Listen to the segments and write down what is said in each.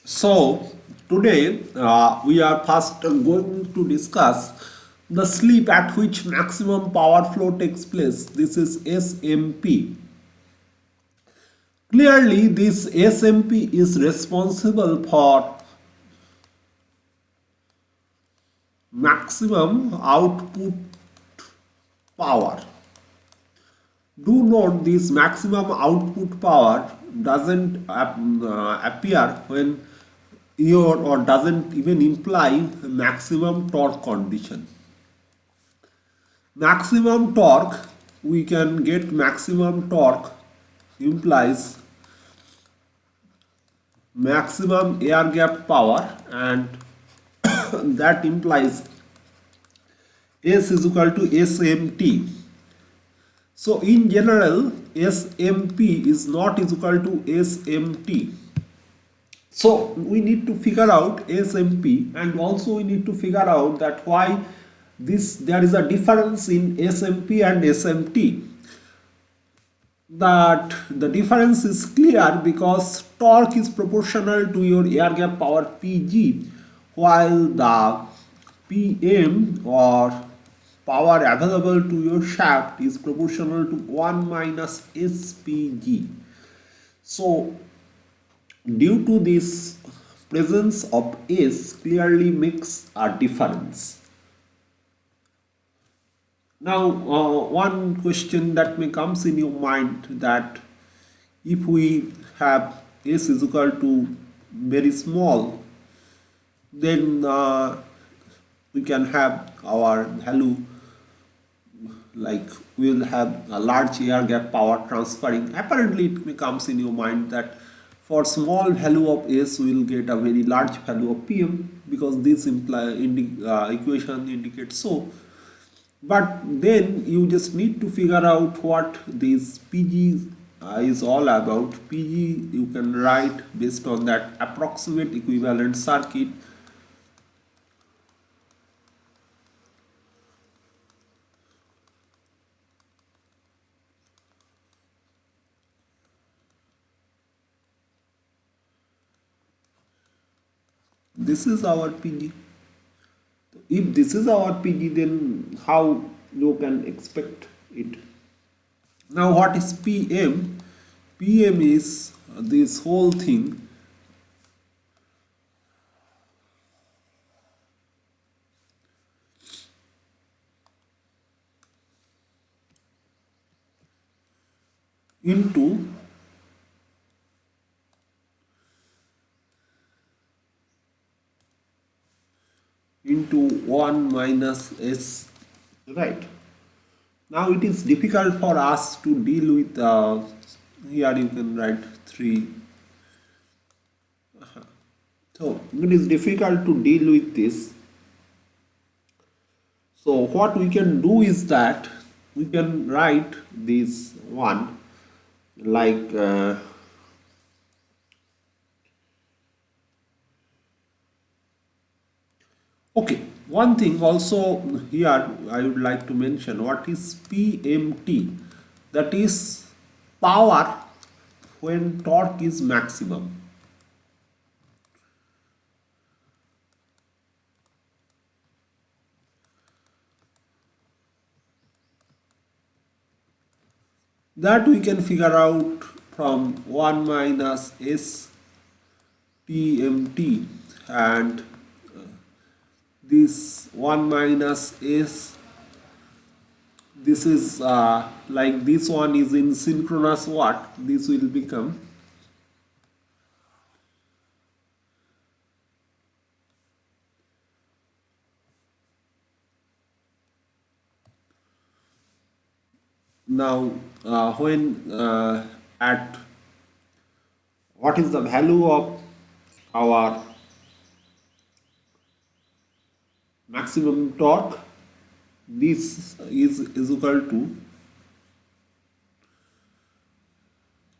So today we are first going to discuss the sleep at which maximum power flow takes place. This is SMP. Clearly, this SMP is responsible for maximum output power. Do note this maximum output power doesn't appear when your or doesn't even imply maximum torque condition. Maximum torque, we can get maximum torque implies maximum air gap power, and that implies S is equal to SMT. So in general, SMP is not is equal to SMT. So we need to figure out SMP, and also we need to figure out that why this there is a difference in SMP and SMT. That the difference is clear because torque is proportional to your air gap power PG, while the PM or power available to your shaft is proportional to 1 minus SPG. So due to this, presence of S clearly makes a difference. Now, one question that may comes in your mind, that if we have S is equal to very small, then we can have our value, like we will have a large air gap power transferring. Apparently, it may comes in your mind that for small value of S, we will get a very large value of PM, because this equation indicates so. But then you just need to figure out what this PG is all about. PG you can write based on that approximate equivalent circuit. This is our PG. If this is our PG, then how you can expect it? Now, what is PM? PM is this whole thing into into 1 minus S, right? Now it is difficult for us to deal with, here you can write 3. So it is difficult to deal with this. So what we can do is that we can write this one like okay. One thing also here I would like to mention, what is PMT, that is power when torque is maximum. That we can figure out from 1 minus S PMT, and this 1 minus S, this is like this one is in synchronous watt, this will become now when at what is the value of our maximum torque, this is equal to,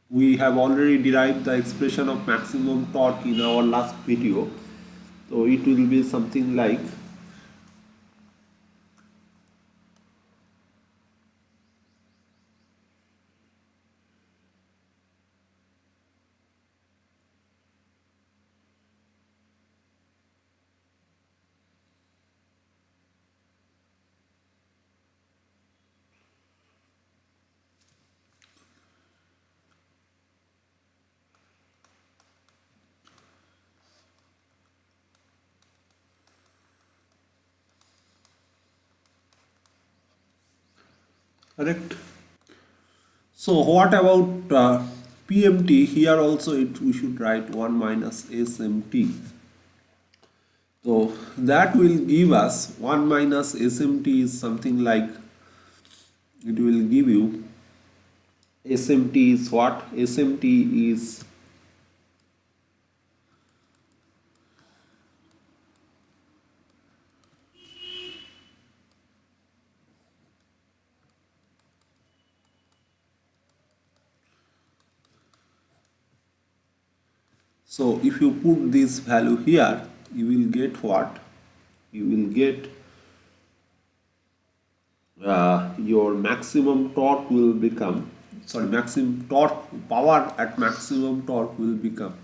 we have already derived the expression of maximum torque in our last video, so it will be something like correct? So what about PMT? Here also we should write 1 minus SMT. So that will give us 1 minus SMT is something like, it will give you, SMT is what? SMT is, so if you put this value here, you will get what? You will get your maximum torque will become, sorry, maximum torque, power at maximum torque will become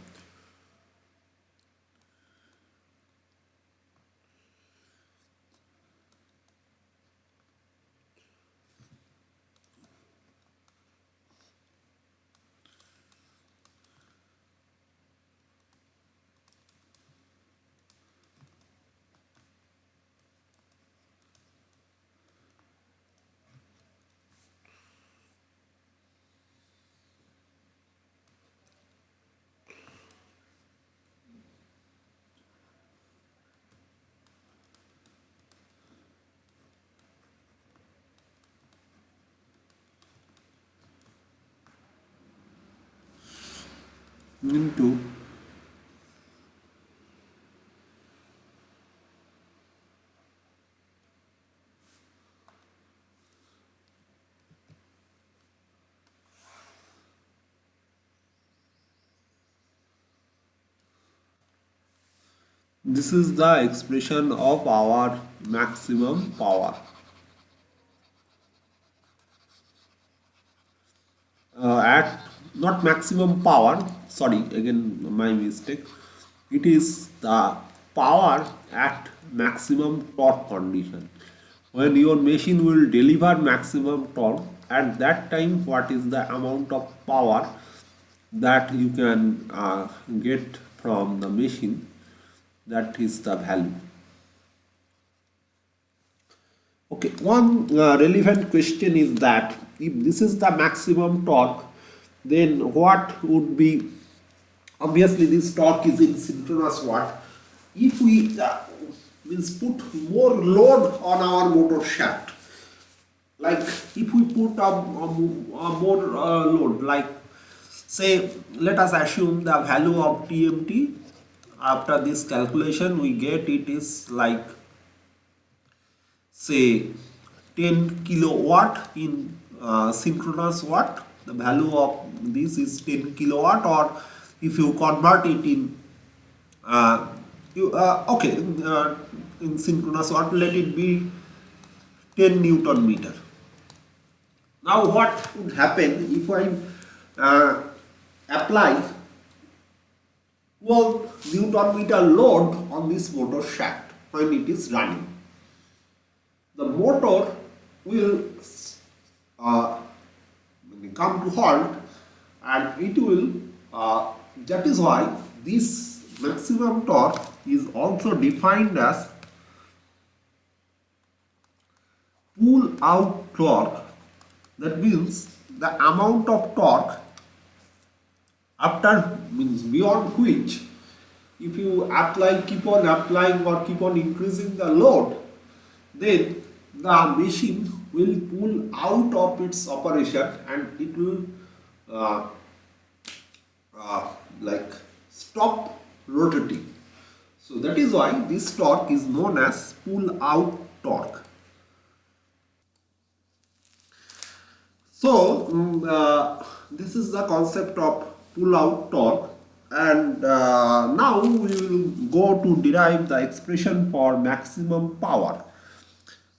into, this is the expression of our maximum power. At, not maximum power, sorry, again my mistake, it is the power at maximum torque condition. When your machine will deliver maximum torque, at that time what is the amount of power that you can get from the machine, that is the value. Okay, one relevant question is that if this is the maximum torque, then what would be, obviously this torque is in synchronous watt. If we means put more load on our motor shaft, like if we put a more load, like say let us assume the value of TMT, after this calculation we get it is like say 10 kilowatt in synchronous watt. The value of this is 10 kilowatt, or if you convert it in okay, in synchronous watt, let it be 10 Newton meter. Now what would happen if I apply 12 Newton meter load on this motor shaft when it is running? The motor will uh, come to halt, and it will, that is why this maximum torque is also defined as pull out torque. That means the amount of torque after, means beyond which, if you apply, keep on applying or keep on increasing the load, then the machine will pull out of its operation and it will uh, like stop rotating. So that is why this torque is known as pull out torque. So this is the concept of pull out torque, and now we will go to derive the expression for maximum power.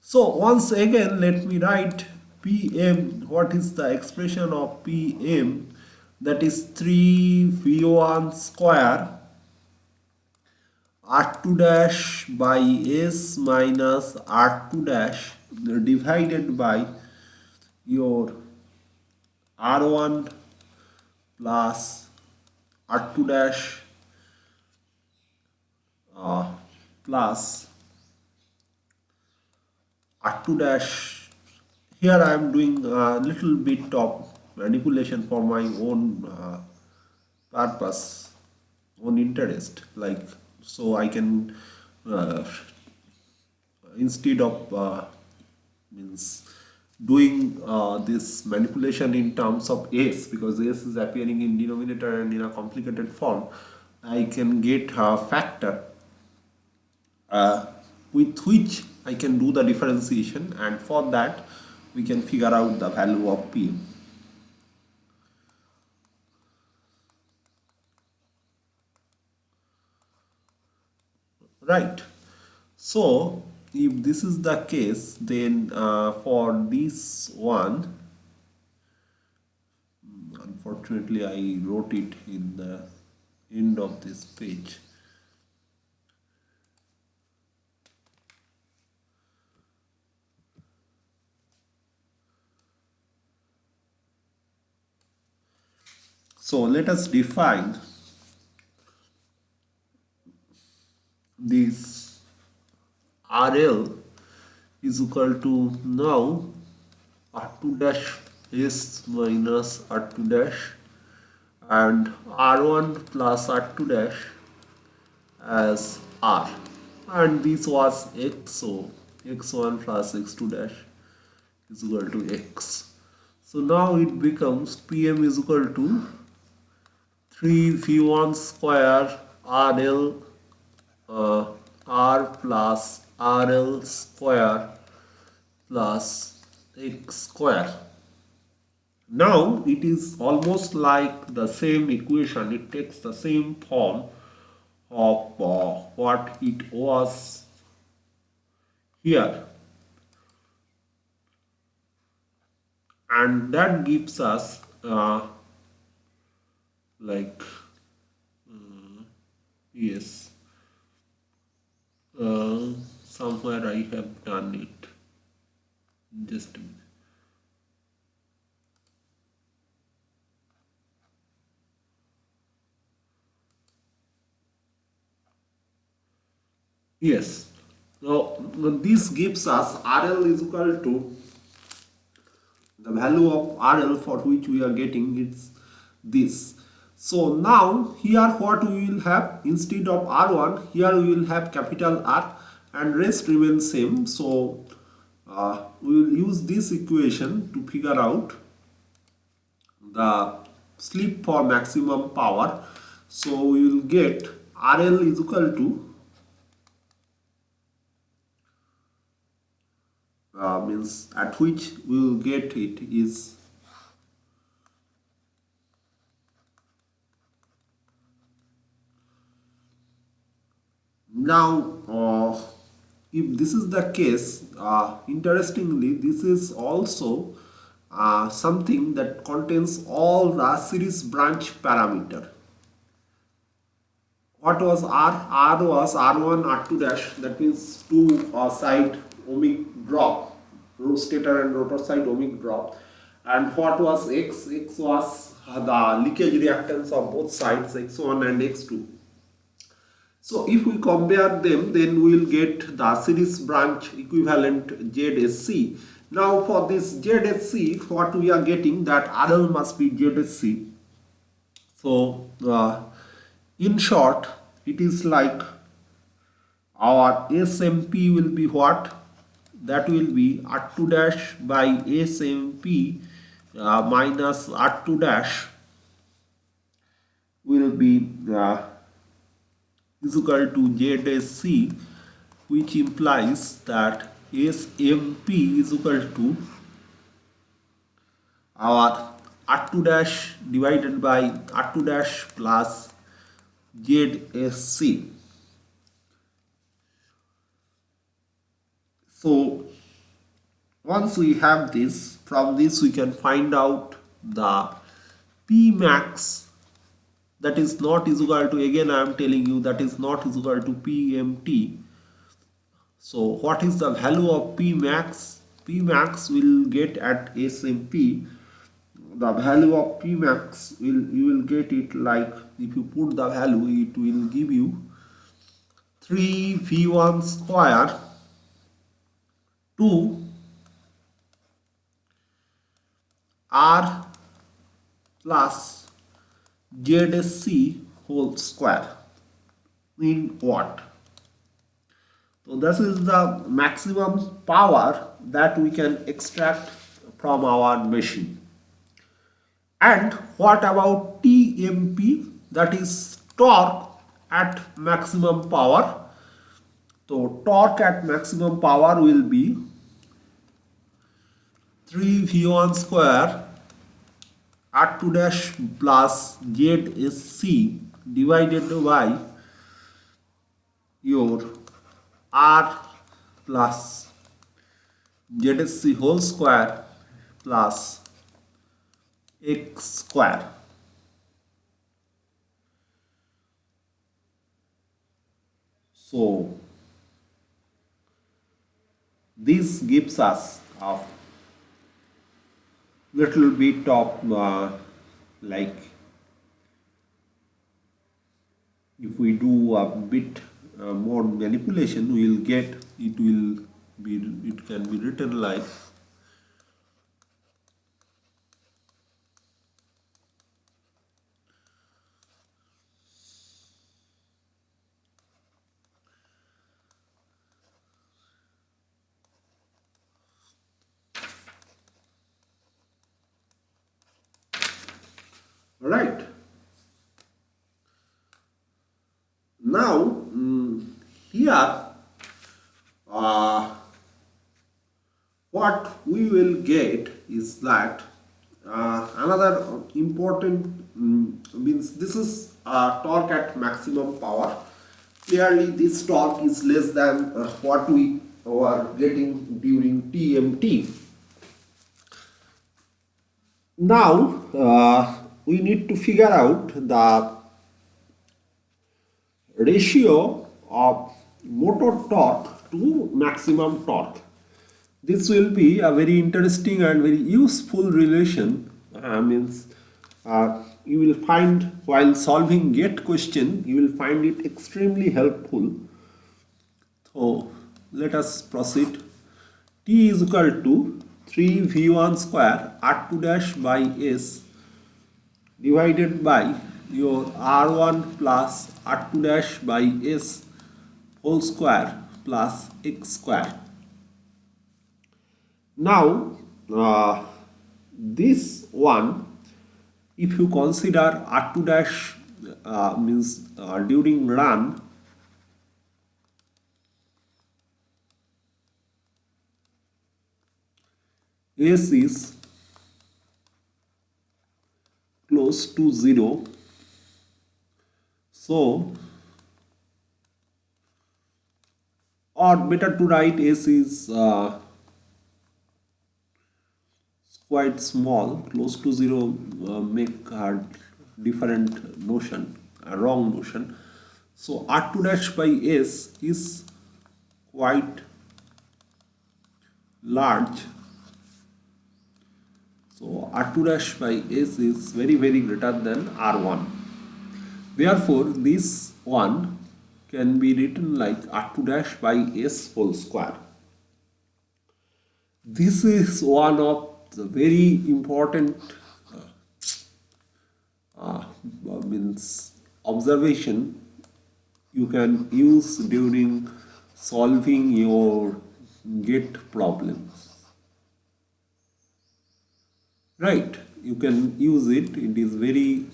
So once again let me write Pm. What is the expression of Pm? That is 3V1 square R2 dash by S minus R2 dash divided by your R1 plus R2 dash plus R2 dash here I am doing a little bit of manipulation for my own purpose, own interest, like, so I can uh, instead of means doing this manipulation in terms of s, because s is appearing in denominator and in a complicated form, I can get a factor uh, with which I can do the differentiation, and for that we can figure out the value of p. Right. So if this is the case, then for this one, unfortunately I wrote it in the end of this page. So let us define this RL is equal to now R2 dash S minus R2 dash and R1 plus R2 dash as R, and this was X, so X1 plus X2 dash is equal to X. So now it becomes PM is equal to 3V1 square RL R plus RL square plus X square. Now it is almost like the same equation, it takes the same form of what it was here, and that gives us like yes, somewhere I have done it, just a minute. Yes, so this gives us RL is equal to the value of RL for which we are getting it's this. So now here what we will have, instead of R1 here we will have capital R and rest remains same. So we will use this equation to figure out the slip for maximum power. So we will get RL is equal to means at which we will get it is now if this is the case, interestingly this is also something that contains all the series branch parameter. What was R? R was R1 R2 dash, that means two side ohmic drop, stator and rotor side ohmic drop. And what was X? X was the leakage reactance of both sides, X1 and X2. So if we compare them, then we will get the series branch equivalent ZSC. Now for this ZSC, what we are getting, that RL must be ZSC. So in short, it is like our SMP will be what? That will be R2 dash by SMP minus R2 dash will be is equal to ZSC, which implies that SMP is equal to our R2 dash divided by R2 dash plus ZSC. So once we have this, from this we can find out the P max, that is not is equal to, again I am telling you, that is not is equal to PMT. So what is the value of P max? P max will get at SMP. The value of P max you will get it like, if you put the value, it will give you 3V1 square 2 R plus ZSC whole square in watt. So this is the maximum power that we can extract from our machine. And what about TMP, that is torque at maximum power? So torque at maximum power will be 3V1 square R2 dash plus ZSC divided by your R plus ZSC whole square plus X square. So this gives us a little bit of like, if we do a bit more manipulation, we will get it can be written like right. Now here what we will get is that another important means this is torque at maximum power. Clearly this torque is less than what we were getting during TMT. Now we need to figure out the ratio of motor torque to maximum torque. This will be a very interesting and very useful relation. You will find while solving GATE question, you will find it extremely helpful. So let us proceed. T is equal to 3V1 square R2 dash by S divided by your R1 plus R2 dash by S whole square plus X square. Now this one, if you consider R2 dash means during run, S is close to 0. So, or better to write S is quite small, close to 0 make a different notion, a wrong notion. So R2 dash by S is quite large. So R2 dash by S is very greater than R1. Therefore, this one can be written like R2 dash by S whole square. This is one of the very important means observation you can use during solving your GATE problems. Right, you can use it. It is very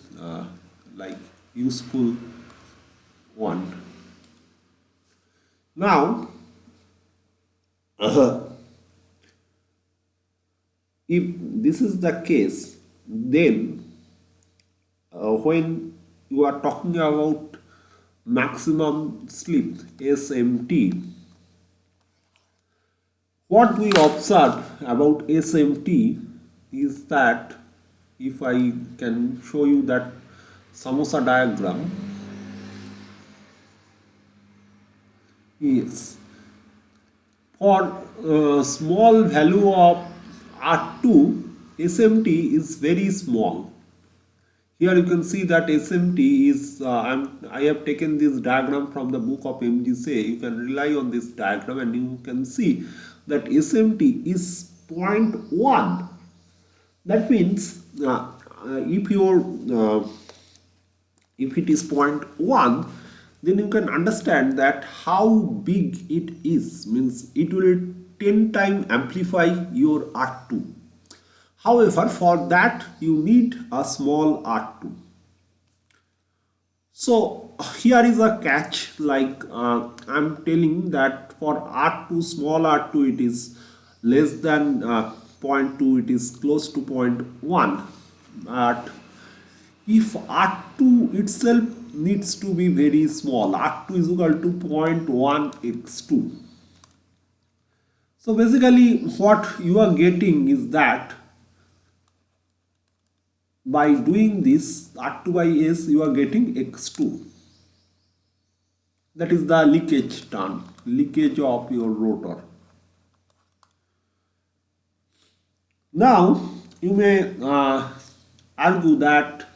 like useful one. Now, if this is the case, then when you are talking about maximum slip SMT, what we observe about SMT is that, if I can show you that samosa diagram, is for small value of R2, SMT is very small. Here you can see that SMT is, I have taken this diagram from the book of MGSA. You can rely on this diagram and you can see that SMT is 0.1. That means if your if it is point 1, then you can understand that how big it is, means it will 10 times amplify your R2. However, for that you need a small R2. So here is a catch, like I'm telling that for R2, small R2, it is less than zero point 0.2, it is close to 0.1. But if R2 itself needs to be very small, R2 is equal to 0.1 x2. So basically what you are getting is that by doing this R2 by S, you are getting x2. That is the leakage term, leakage of your rotor. Now you may argue that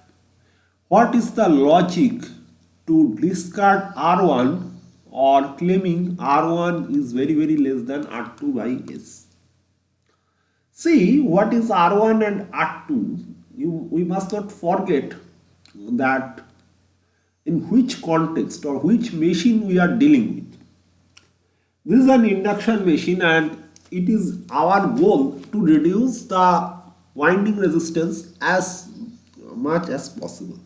what is the logic to discard R1 or claiming R1 is very less than R2 by S. See what is R1 and R2. We must not forget that in which context or which machine we are dealing with. This is an induction machine and it is our goal to reduce the winding resistance as much as possible.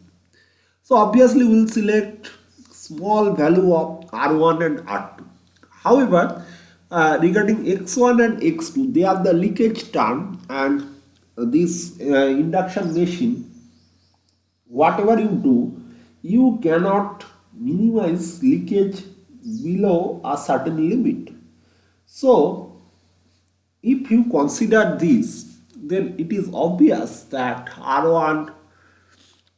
So obviously we will select small value of R1 and R2. However, regarding X1 and X2, they are the leakage term, and this induction machine, whatever you do, you cannot minimize leakage below a certain limit. So if you consider this, then it is obvious that R1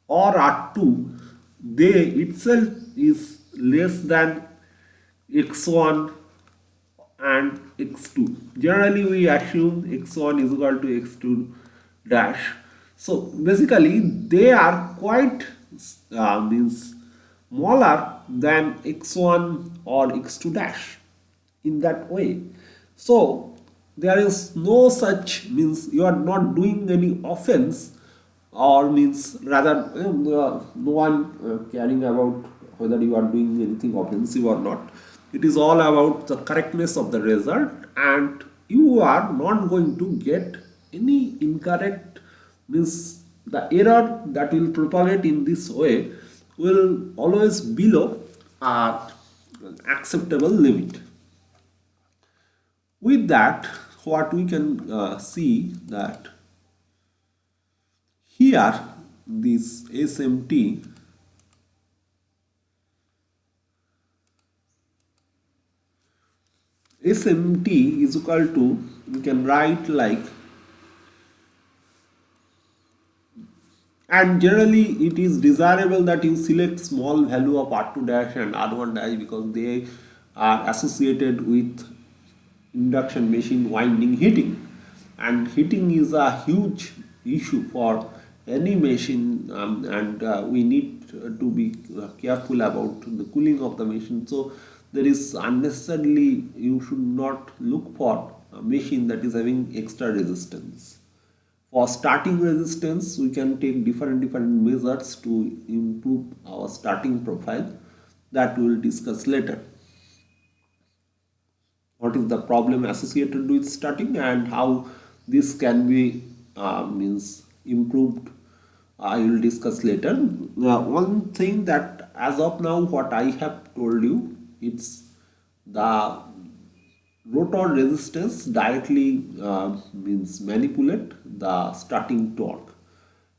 or R2, they itself is less than X1 and X2. Generally we assume X1 is equal to X2 dash. So basically they are quite means smaller than X1 or X2 dash in that way. So there is no such, means you are not doing any offense, or means rather no one caring about whether you are doing anything offensive or not. It is all about the correctness of the result, and you are not going to get any incorrect, means the error that will propagate in this way will always below a acceptable limit. With that, what we can see that here this SMT is equal to, we can write like, and generally it is desirable that you select small value of R2 dash and R1 dash because they are associated with induction machine winding heating, and heating is a huge issue for any machine, and we need to be careful about the cooling of the machine. So there is unnecessarily, you should not look for a machine that is having extra resistance. For starting resistance, we can take different measures to improve our starting profile, that we will discuss later. What is the problem associated with starting and how this can be means improved, I will discuss later. One thing that as of now what I have told you, it's the rotor resistance directly means manipulate the starting torque.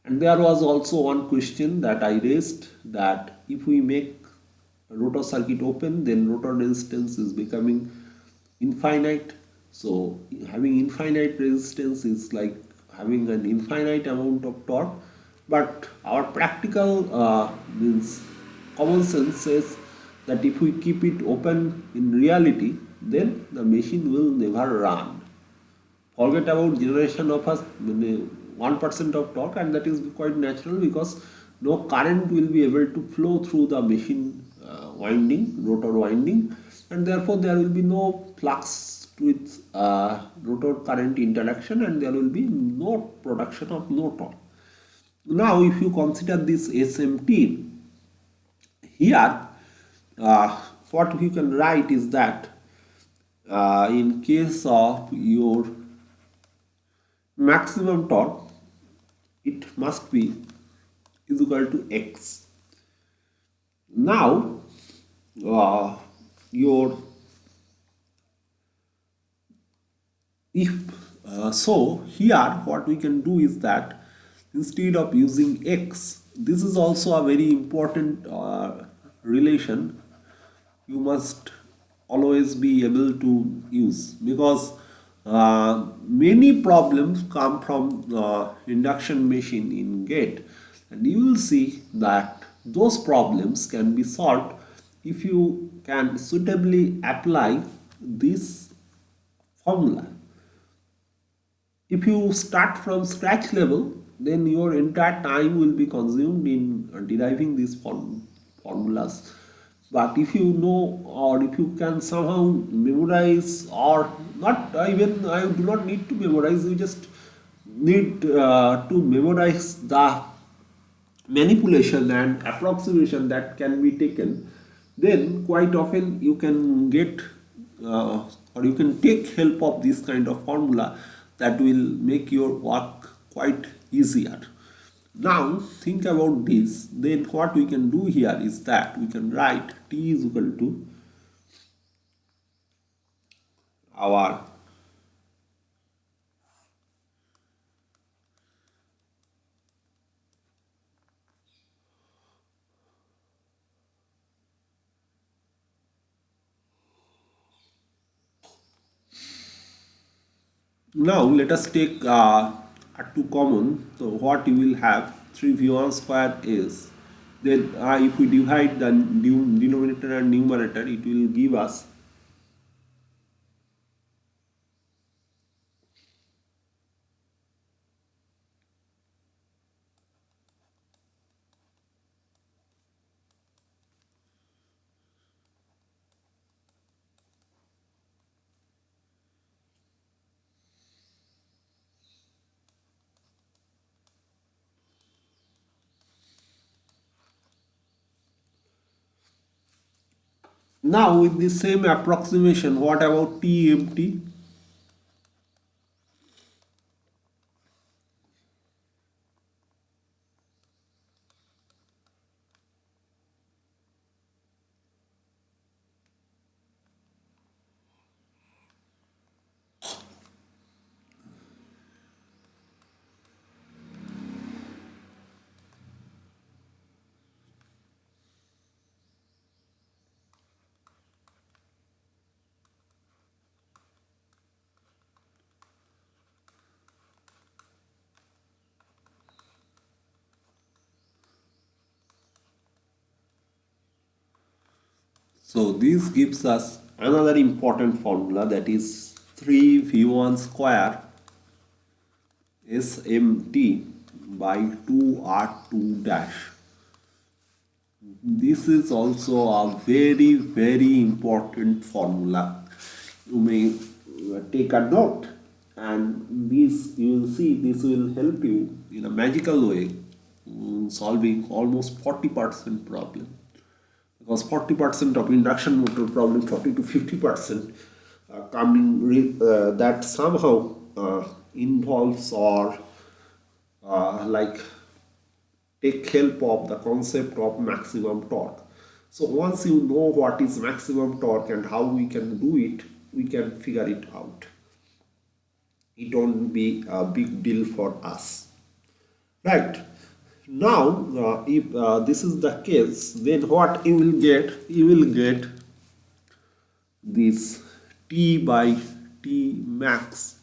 And there was also one question that I raised, that if we make rotor circuit open, then rotor resistance is becoming infinite. So having infinite resistance is like having an infinite amount of torque, but our practical means common sense says that if we keep it open in reality, then the machine will never run. Forget about generation of us 1% of torque, and that is quite natural because no current will be able to flow through the machine winding, rotor winding, and therefore there will be no flux with rotor current interaction, and there will be no production of no torque. Now if you consider this SMT, here what you can write is that in case of your maximum torque, it must be is equal to x. Now your if so here what we can do is that instead of using x, this is also a very important relation you must always be able to use, because many problems come from induction machine in gate, and you will see that those problems can be solved if you can suitably apply this formula. If you start from scratch level, then your entire time will be consumed in deriving these formulas. But if you know, or if you can somehow memorize, or not even, I do not need to memorize, you just need to memorize the manipulation and approximation that can be taken, then quite often you can get or you can take help of this kind of formula that will make your work quite easier. Now think about this, then what we can do here is that we can write T is equal to our now let us take a 2 common. So what you will have 3v1 square is, then if we divide the denominator and numerator, it will give us now with the same approximation. What about TMT? So this gives us another important formula, that is 3v1 square SMT by 2R2 dash. This is also a very important formula. You may take a note, and this you will see this will help you in a magical way solving almost 40% problem, because 40% of induction motor problem, 40 to 50% that somehow involves or like take help of the concept of maximum torque. So once you know what is maximum torque and how we can do it, we can figure it out. It won't be a big deal for us, right? Now if this is the case, then what you will get, you will get this T by T max.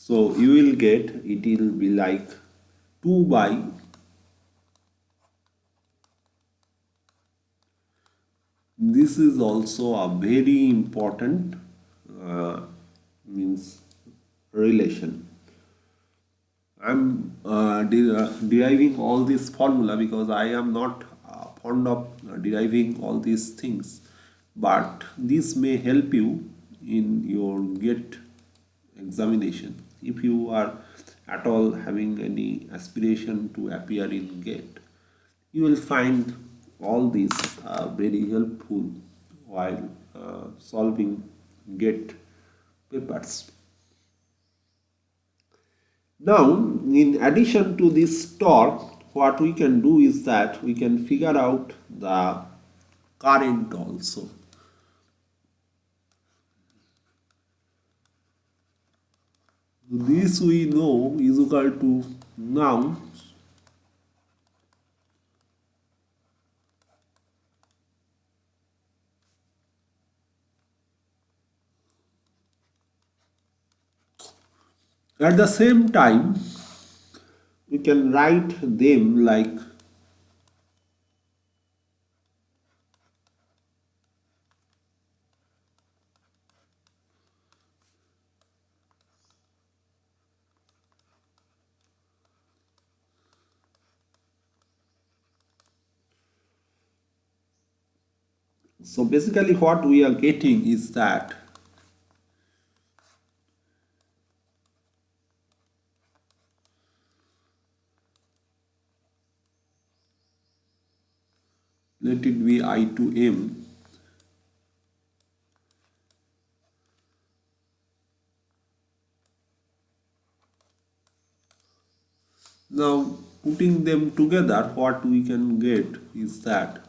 So you will get, it will be like 2 by, this is also a very important means relation. I'm deriving all this formula because I am not fond of deriving all these things, but this may help you in your GATE examination. If you are at all having any aspiration to appear in GATE, you will find all these very helpful while solving GATE papers. Now, in addition to this torque, what we can do is that we can figure out the current also. This we know is equal to, now at the same time we can write them like, so basically what we are getting is that let it be I to M. Now putting them together, what we can get is that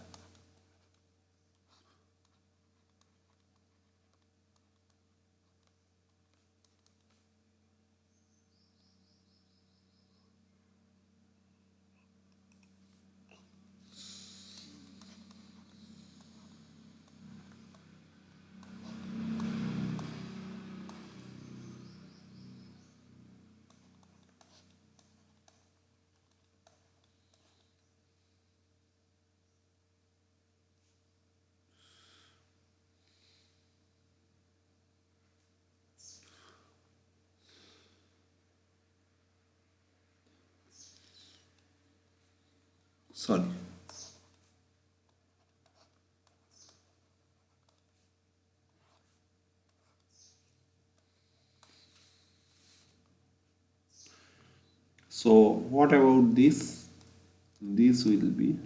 sorry. So what about this? This will be,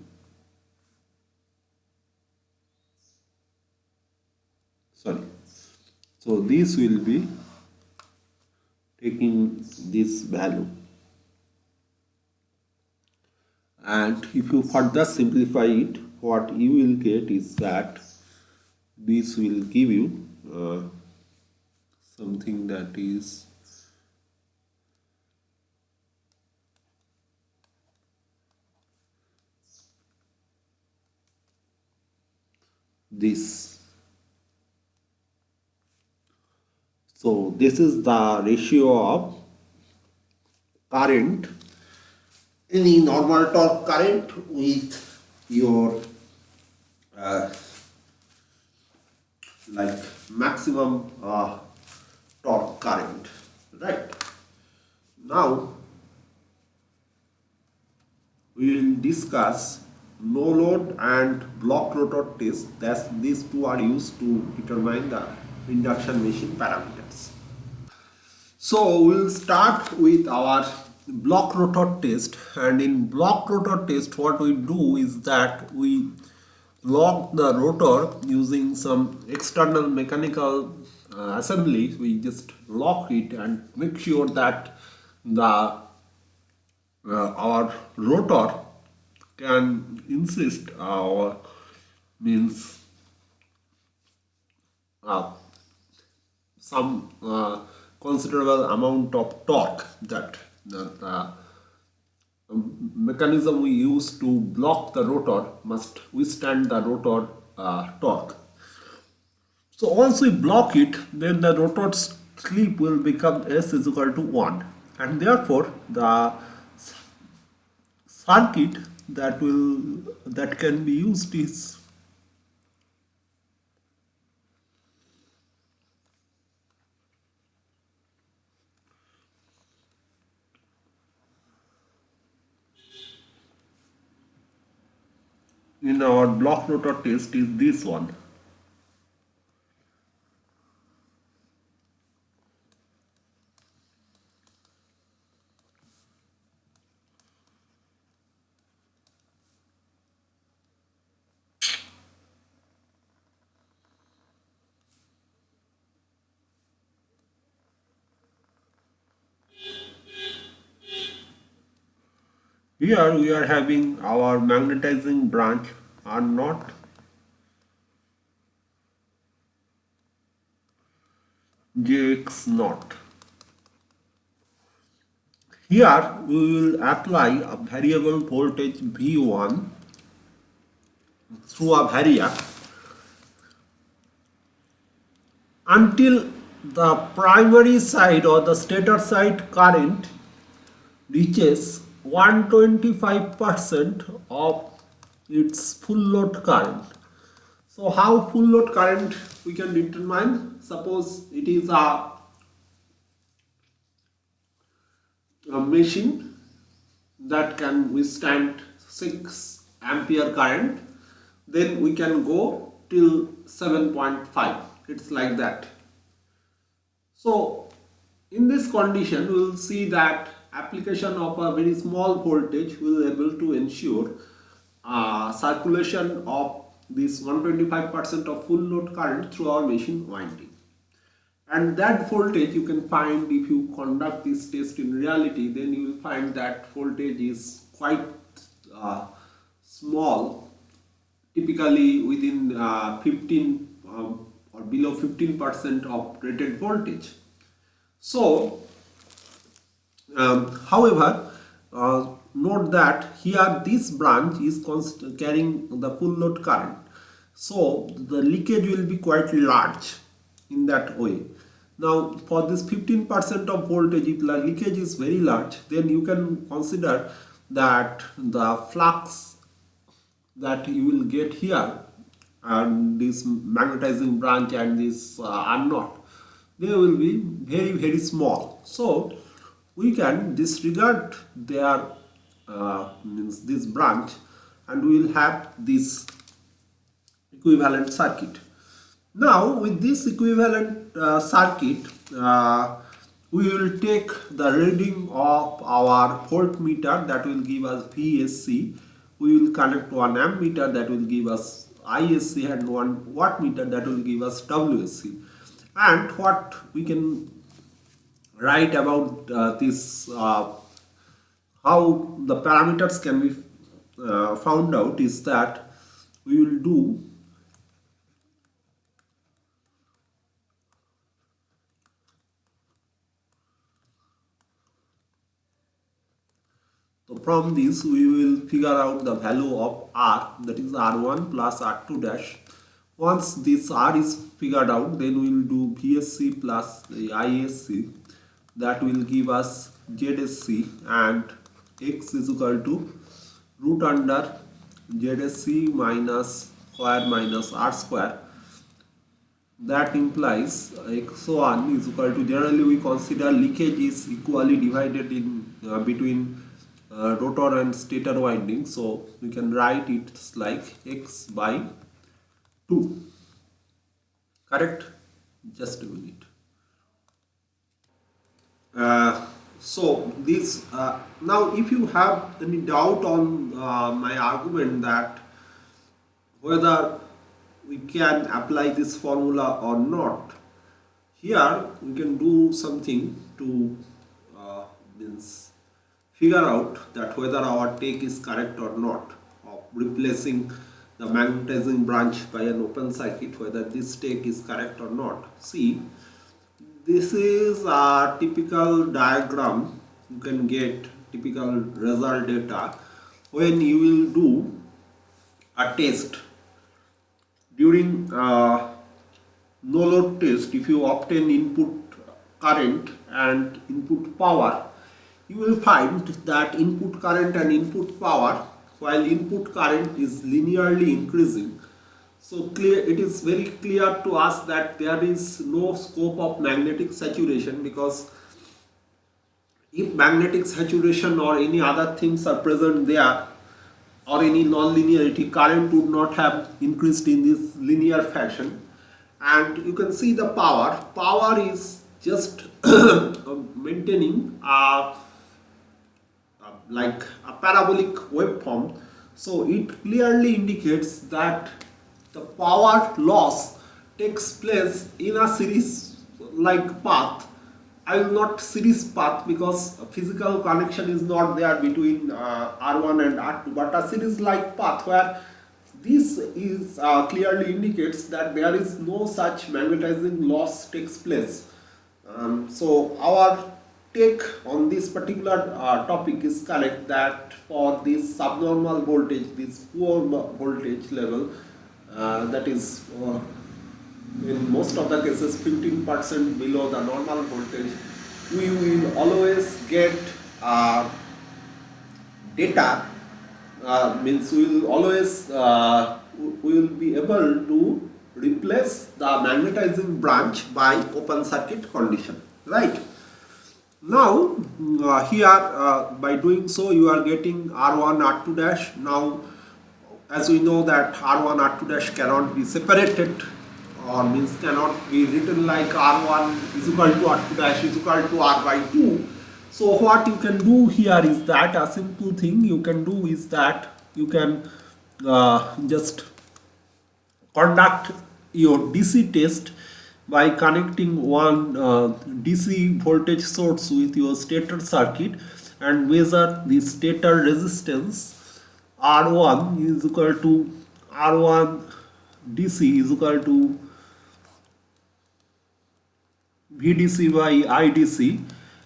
sorry. So this will be taking this value, and if you further simplify it, what you will get is that this will give you something that is this. So this is the ratio of current, any normal torque current with your like maximum torque current, right? Now we will discuss no load and block rotor test. That these two are used to determine the induction machine parameters. So we'll start with our block rotor test, and in block rotor test what we do is that we lock the rotor using some external mechanical assembly. We just lock it and make sure that the our rotor can insist our means uh, some considerable amount of torque, that the mechanism we use to block the rotor must withstand the rotor torque. So once we block it, then the rotor slip will become S is equal to 1, and therefore the circuit that can be used is in our block rotor test is this one. Here we are having our magnetizing branch R naught, Jx naught. Here we will apply a variable voltage V1 through a variac until the primary side or the stator side current reaches 125% of its full load current. So how full load current we can determine? Suppose it is a machine that can withstand 6 ampere current, then we can go till 7.5. It's like that. So in this condition we will see that application of a very small voltage will be able to ensure circulation of this 125% of full load current through our machine winding. And that voltage you can find if you conduct this test in reality, then you will find that voltage is quite small, typically within 15 or below 15% of rated voltage. So however, note that here this branch is carrying the full load current, so the leakage will be quite large in that way. Now for this 15% of voltage, if the leakage is very large, then you can consider that the flux that you will get here and this magnetizing branch and this R naught, they will be very small. So we can disregard their means this branch, and we will have this equivalent circuit. Now with this equivalent circuit, we will take the reading of our voltmeter that will give us VSC. We will connect one ammeter that will give us ISC, and one wattmeter that will give us WSC. And what we can write about this, how the parameters can be found out, is that we will do so from this we will figure out the value of R, that is R1 plus R2 dash. Once this R is figured out, then we will do VSC plus the ISC, that will give us ZSC, and X is equal to root under ZSC minus square minus R square. That implies X1 is equal to, generally we consider leakage is equally divided in between rotor and stator winding, so we can write it like X by 2. Correct? Just a minute. So this now if you have any doubt on my argument that whether we can apply this formula or not, here we can do something to means figure out that whether our take is correct or not of replacing the magnetizing branch by an open circuit, whether this take is correct or not. See, this is a typical diagram. You can get typical result data when you will do a test. During no load test, if you obtain input current and input power, you will find that input current and input power, while input current is linearly increasing, so clear, it is very clear to us that there is no scope of magnetic saturation, because if magnetic saturation or any other things are present there, or any non-linearity, current would not have increased in this linear fashion. And you can see the power is just maintaining like a parabolic waveform. So it clearly indicates that the power loss takes place in a series like path. I will not series path because a physical connection is not there between R1 and R2, but a series like path where this is clearly indicates that there is no such magnetizing loss takes place. So our take on this particular topic is correct, that for this subnormal voltage, this poor voltage level, that is in most of the cases 15% below the normal voltage, we will always get data, means we will always we will be able to replace the magnetizing branch by open circuit condition, right? Now here by doing so you are getting R1 R2 dash. Now as we know that R1 R2 dash cannot be separated, or means cannot be written like R1 is equal to R2 dash is equal to R by 2. So what you can do here is that a simple thing you can do is that you can just conduct your DC test by connecting one DC voltage source with your stator circuit and measure the stator resistance. R1 is equal to R1 DC is equal to VDC by IDC,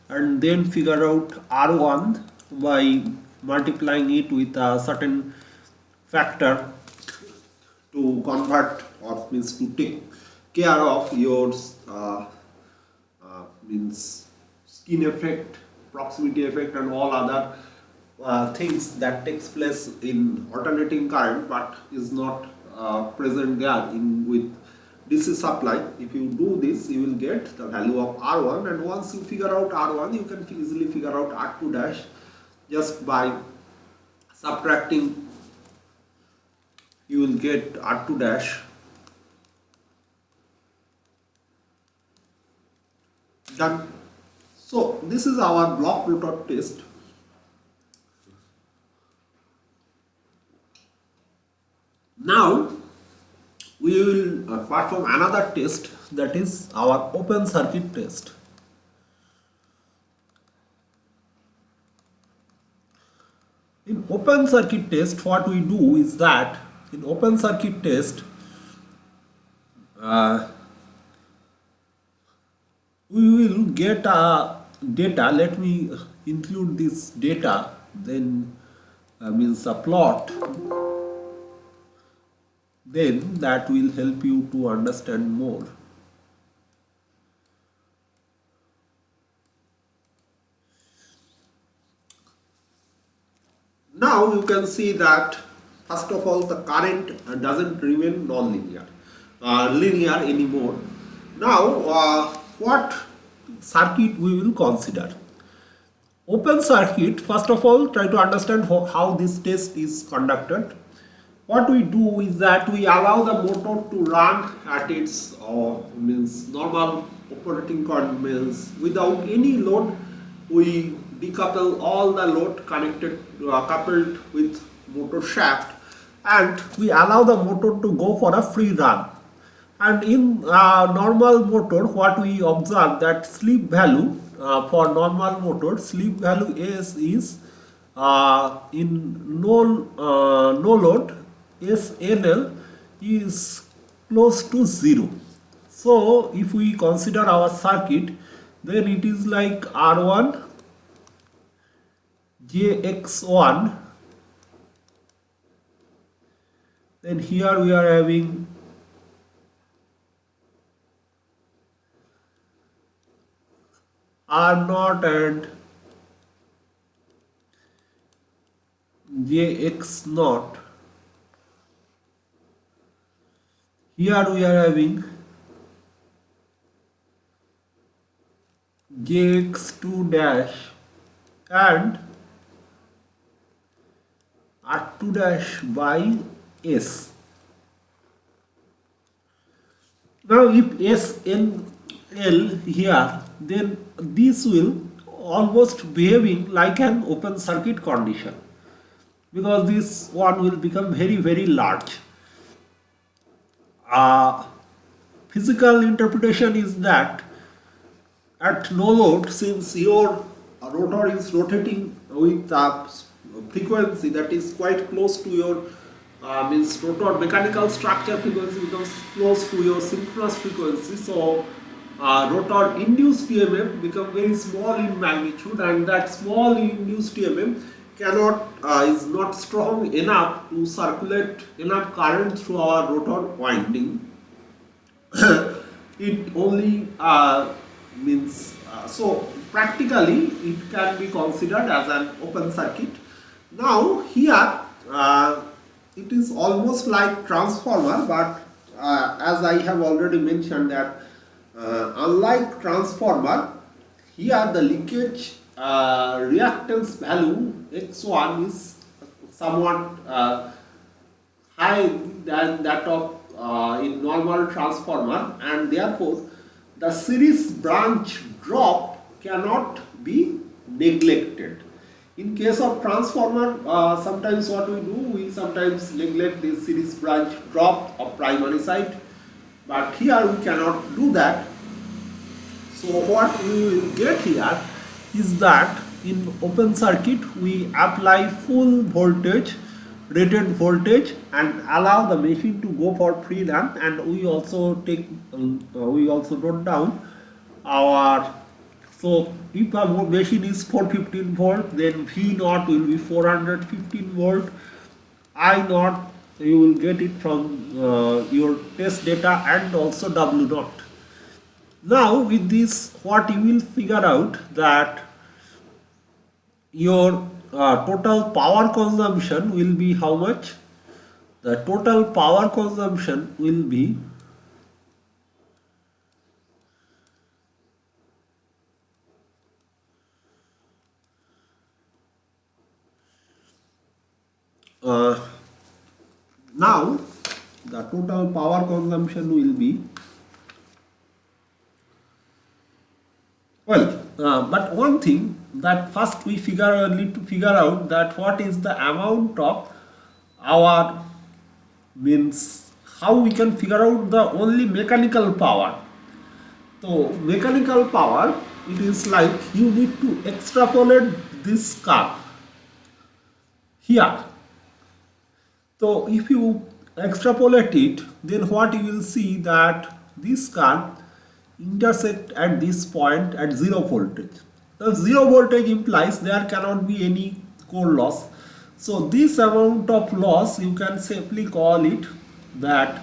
and then figure out R1 by multiplying it with a certain factor to convert, or means to take care of your means skin effect, proximity effect, and all other things that takes place in alternating current but is not present there in with DC supply. If you do this, you will get the value of R1, and once you figure out R1, you can easily figure out R2 dash just by subtracting. You will get R2 dash. Done. So this is our block rotor test. Now we will perform another test, that is our open circuit test. In open circuit test, what we do is that in open circuit test we will get data. Let me include this data, then means a plot, then that will help you to understand more. Now you can see that first of all the current doesn't remain non-linear, linear anymore. Now what circuit we will consider? Open circuit, first of all try to understand how this test is conducted. What we do is that we allow the motor to run at its means normal operating current, means without any load. We decouple all the load connected coupled with motor shaft, and we allow the motor to go for a free run. And in normal motor, what we observe that slip value for normal motor, slip value is in no load, SNL is close to 0. So if we consider our circuit, then it is like R1 JX1, then here we are having R naught and Jx naught. Here we are having Jx2 dash and R2 dash by S. Now if SNL here, then this will almost behaving like an open circuit condition, because this one will become very large. Physical interpretation is that at no load, since your rotor is rotating with a frequency that is quite close to your means rotor mechanical structure frequency becomes close to your synchronous frequency, so rotor induced EMF become very small in magnitude, and that small induced EMF cannot is not strong enough to circulate enough current through our rotor winding. It only means so practically it can be considered as an open circuit. Now here it is almost like transformer, but as I have already mentioned that unlike transformer, here the leakage reactance value X1 is somewhat high than that of in normal transformer, and therefore the series branch drop cannot be neglected. In case of transformer, sometimes what we do, we sometimes neglect the series branch drop of primary side, but here we cannot do that. So what we will get here is that in open circuit we apply full voltage, rated voltage, and allow the machine to go for freedom, and we also take we also note down our, so if a machine is 415 volt, then V naught will be 415 volt, I naught you will get it from your test data, and also W naught. Now with this, what you will figure out that your total power consumption will be how much? The total power consumption will be now the total power consumption will be, well, but one thing that first we need to figure out that what is the amount of our, means how we can figure out the only mechanical power. So mechanical power, it is like you need to extrapolate this curve here. So if you extrapolate it, then what you will see that this curve intersect at this point at 0 voltage. Now 0 voltage implies there cannot be any core loss. So this amount of loss you can simply call it that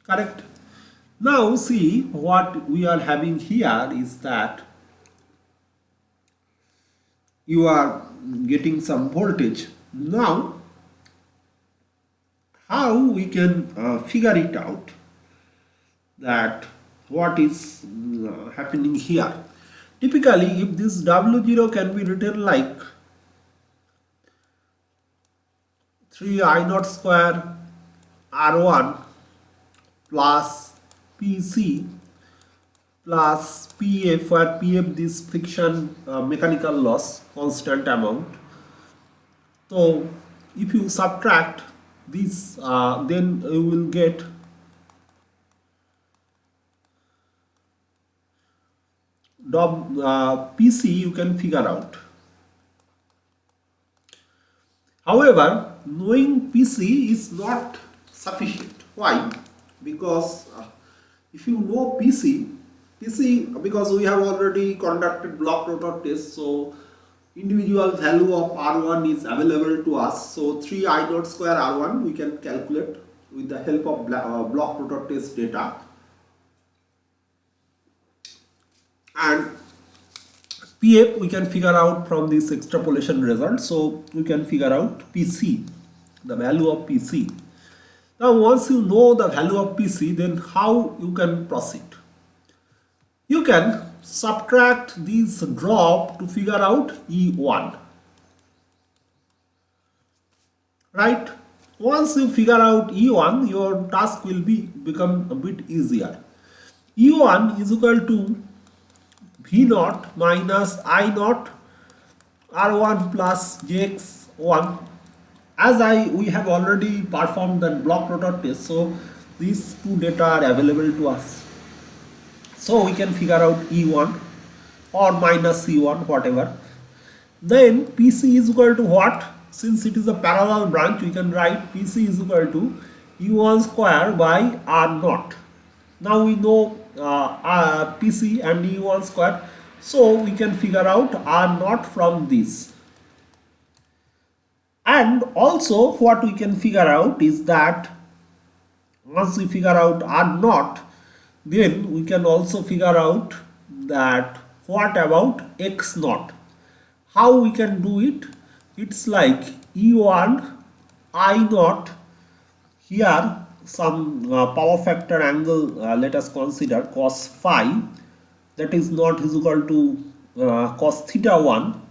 correct. Now see what we are having here is that you are getting some voltage. Now how we can figure it out that what is happening here. Typically if this W0 can be written like 3 I naught square R1 plus PC plus PF, where PF this friction mechanical loss constant amount. So if you subtract this, then you will get PC you can figure out. However, knowing PC is not sufficient. Why? Because if you know PC, because we have already conducted block rotor test, so individual value of R1 is available to us. So 3 I naught square R1 we can calculate with the help of block rotor test data, and PF we can figure out from this extrapolation result. So we can figure out PC, the value of PC. Now once you know the value of PC, then how you can proceed? You can subtract this drop to figure out E1, right? Once you figure out E1, your task will become a bit easier. E1 is equal to V naught minus I naught R1 plus Jx1. As we have already performed the block rotor test, so these two data are available to us. So we can figure out E1 or minus E1, whatever. Then PC is equal to what? Since it is a parallel branch, we can write PC is equal to E1 square by R naught. Now we know PC and E1 square, so we can figure out R naught from this. And also what we can figure out is that once we figure out R naught, then we can also figure out that what about X naught. How we can do it? It's like E1 I naught, here some power factor angle, let us consider cos phi, that is not is equal to cos theta 1.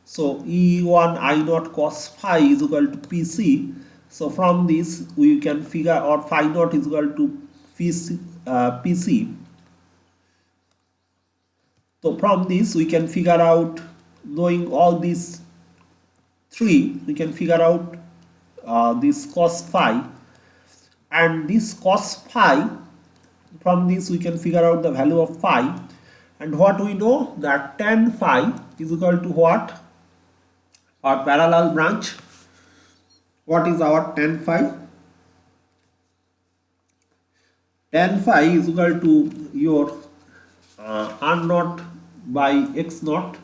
So E1 I naught cos phi is equal to PC. So from this we can figure, or phi naught is equal to PC. So from this we can figure out, knowing all these three, we can figure out this cos phi, and this cos phi, from this we can figure out the value of phi. And what we know, that tan phi is equal to what? Our parallel branch. What is our tan phi? Tan phi is equal to your R naught by X naught.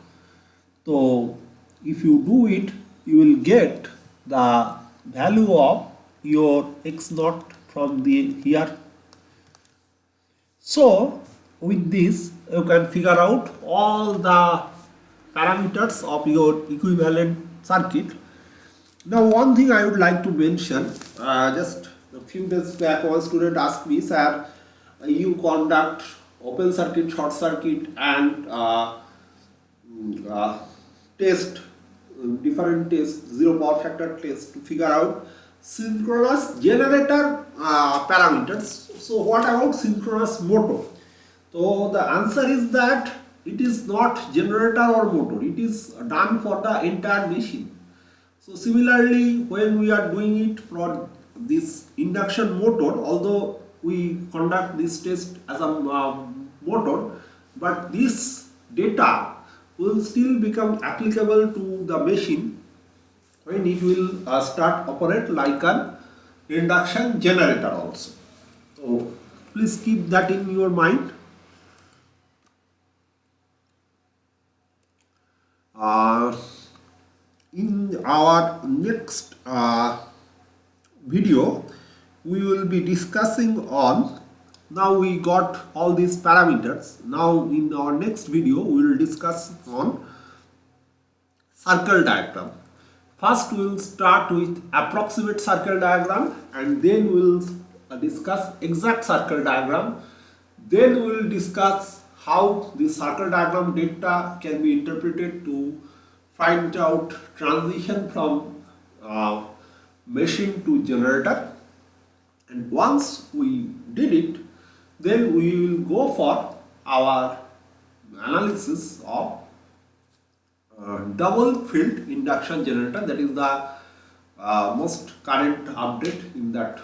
So if you do it, you will get the value of your X naught from the here. So with this you can figure out all the parameters of your equivalent circuit. Now one thing I would like to mention, just a few days back one student asked me, sir, you conduct open circuit, short circuit and test, different tests, zero power factor test to figure out synchronous generator parameters. So what about synchronous motor? So the answer is that it is not generator or motor, it is done for the entire machine. So similarly, when we are doing it for this induction motor, although we conduct this test as a motor, but this data will still become applicable to the machine when it will start operate like an induction generator also. So please keep that in your mind. In our next video, we will be discussing on, now we got all these parameters. Now in our next video, we will discuss on circle diagram. First we will start with approximate circle diagram, and then we will discuss exact circle diagram. Then we will discuss how the circle diagram data can be interpreted to find out transition from machine to generator. And once we did it, then we will go for our analysis of double field induction generator. That is the most current update in that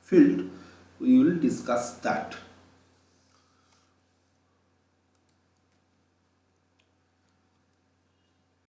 field. We will discuss that.